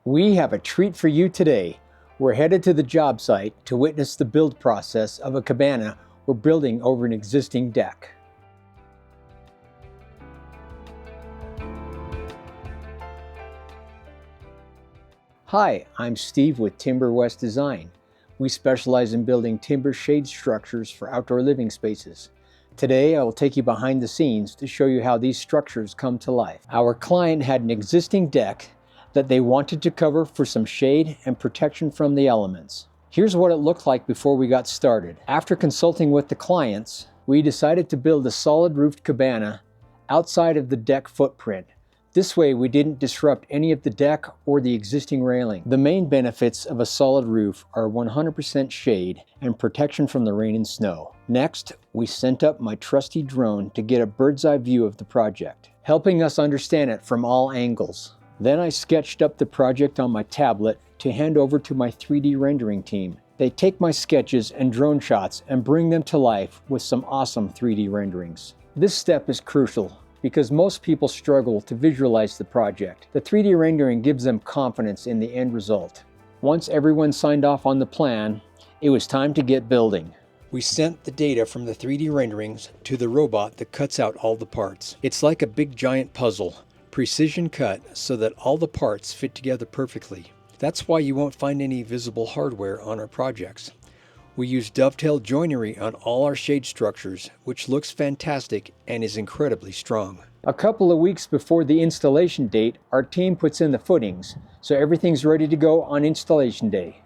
We have a treat for you today. We're headed to the job site to witness the build process of a cabana we're building over an existing deck. Hi, I'm Steve with Timber West Design. We specialize in building timber shade structures for outdoor living spaces. Today, I will take you behind the scenes to show you how these structures come to life. Our client had an existing deck that they wanted to cover for some shade and protection from the elements. Here's what it looked like before we got started. After consulting with the clients, we decided to build a solid roofed cabana outside of the deck footprint. This way we didn't disrupt any of the deck or the existing railing. The main benefits of a solid roof are 100% shade and protection from the rain and snow. Next, we sent up my trusty drone to get a bird's eye view of the project, helping us understand it from all angles. Then I sketched up the project on my tablet to hand over to my 3D rendering team. They take my sketches and drone shots and bring them to life with some awesome 3D renderings. This step is crucial because most people struggle to visualize the project. The 3D rendering gives them confidence in the end result. Once everyone signed off on the plan, it was time to get building. We sent the data from the 3D renderings to the robot that cuts out all the parts. It's like a big giant puzzle, precision cut so that all the parts fit together perfectly. That's why you won't find any visible hardware on our projects. We use dovetail joinery on all our shade structures, which looks fantastic and is incredibly strong. A couple of weeks before the installation date, our team puts in the footings, so everything's ready to go on installation day.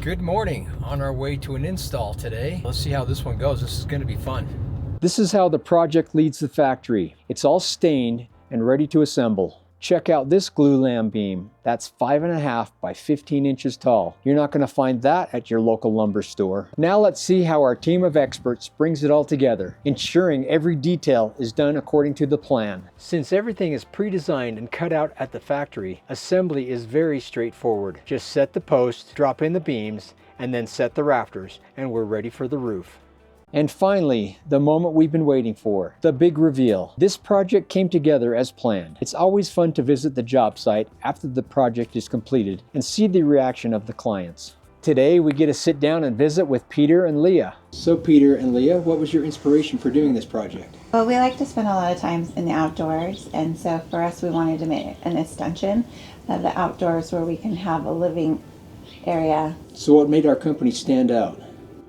Good morning. On our way to an install today. Let's see how this one goes. This is going to be fun. This is how the project leaves the factory. It's all stained and ready to assemble. Check out this glue lam beam. That's 5.5 by 15 inches tall. You're not going to find that at your local lumber store. Now let's see how our team of experts brings it all together, ensuring every detail is done according to the plan. Since everything is pre-designed and cut out at the factory, assembly is very straightforward. Just set the posts, drop in the beams, and then set the rafters, and we're ready for the roof. And finally, the moment we've been waiting for, the big reveal. This project came together as planned. It's always fun to visit the job site after the project is completed and see the reaction of the clients. Today, we get to sit down and visit with Peter and Leah. So Peter and Leah, what was your inspiration for doing this project? Well, we like to spend a lot of time in the outdoors, and so for us, we wanted to make an extension of the outdoors where we can have a living area. So what made our company stand out?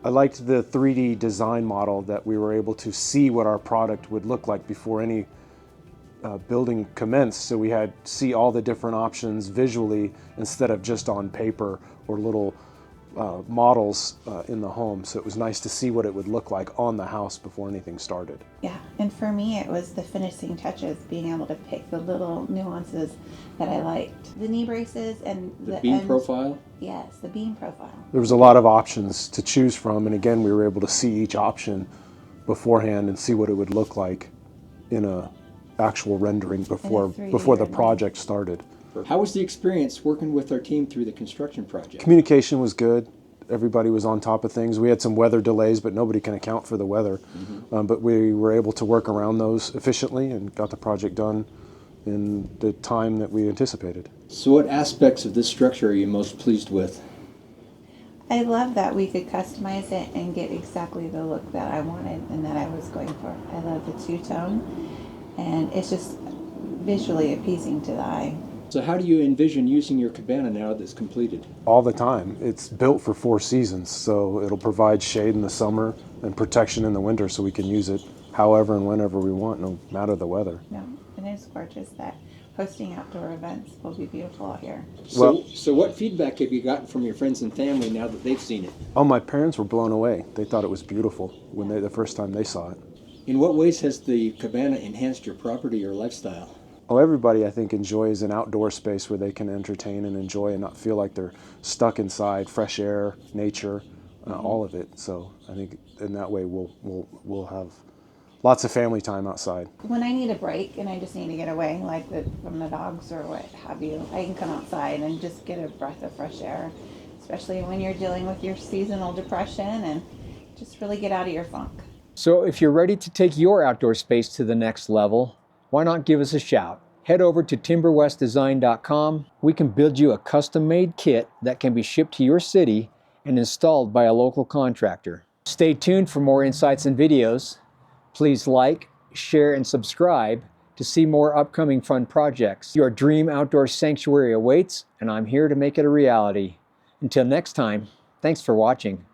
I liked the 3D design model that we were able to see what our product would look like before any building commenced. So we had to see all the different options visually instead of just on paper or little models in the home. So it was nice to see what it would look like on the house before anything started. Yeah, and for me it was the finishing touches, being able to pick the little nuances that I liked. The knee braces and the beam profile? Yes, the beam profile. There was a lot of options to choose from, and again we were able to see each option beforehand and see what it would look like in a actual rendering before the project started. How was the experience working with our team through the construction project? Communication was good. Everybody was on top of things. We had some weather delays, but nobody can account for the weather. But we were able to work around those efficiently and got the project done in the time that we anticipated. So what aspects of this structure are you most pleased with? I love that we could customize it and get exactly the look that I wanted and that I was going for. I love the two-tone, and it's just visually appeasing to the eye. So how do you envision using your cabana now that it's completed? All the time. It's built for 4 seasons, so it'll provide shade in the summer and protection in the winter, so we can use it however and whenever we want, no matter the weather. No, and it's gorgeous that hosting outdoor events will be beautiful out here. So what feedback have you gotten from your friends and family now that they've seen it? Oh, my parents were blown away. They thought it was beautiful when the first time they saw it. In what ways has the cabana enhanced your property or lifestyle? Oh, everybody, I think, enjoys an outdoor space where they can entertain and enjoy and not feel like they're stuck inside. Fresh air, nature, all of it. So I think in that way we'll have lots of family time outside. When I need a break and I just need to get away, like from the dogs or what have you, I can come outside and just get a breath of fresh air, especially when you're dealing with your seasonal depression, and just really get out of your funk. So if you're ready to take your outdoor space to the next level, why not give us a shout? head over to timberwestdesign.com. We can build you a custom-made kit that can be shipped to your city and installed by a local contractor. Stay tuned for more insights and videos. Please like, share, and subscribe to see more upcoming fun projects. Your dream outdoor sanctuary awaits, and I'm here to make it a reality. Until next time, thanks for watching.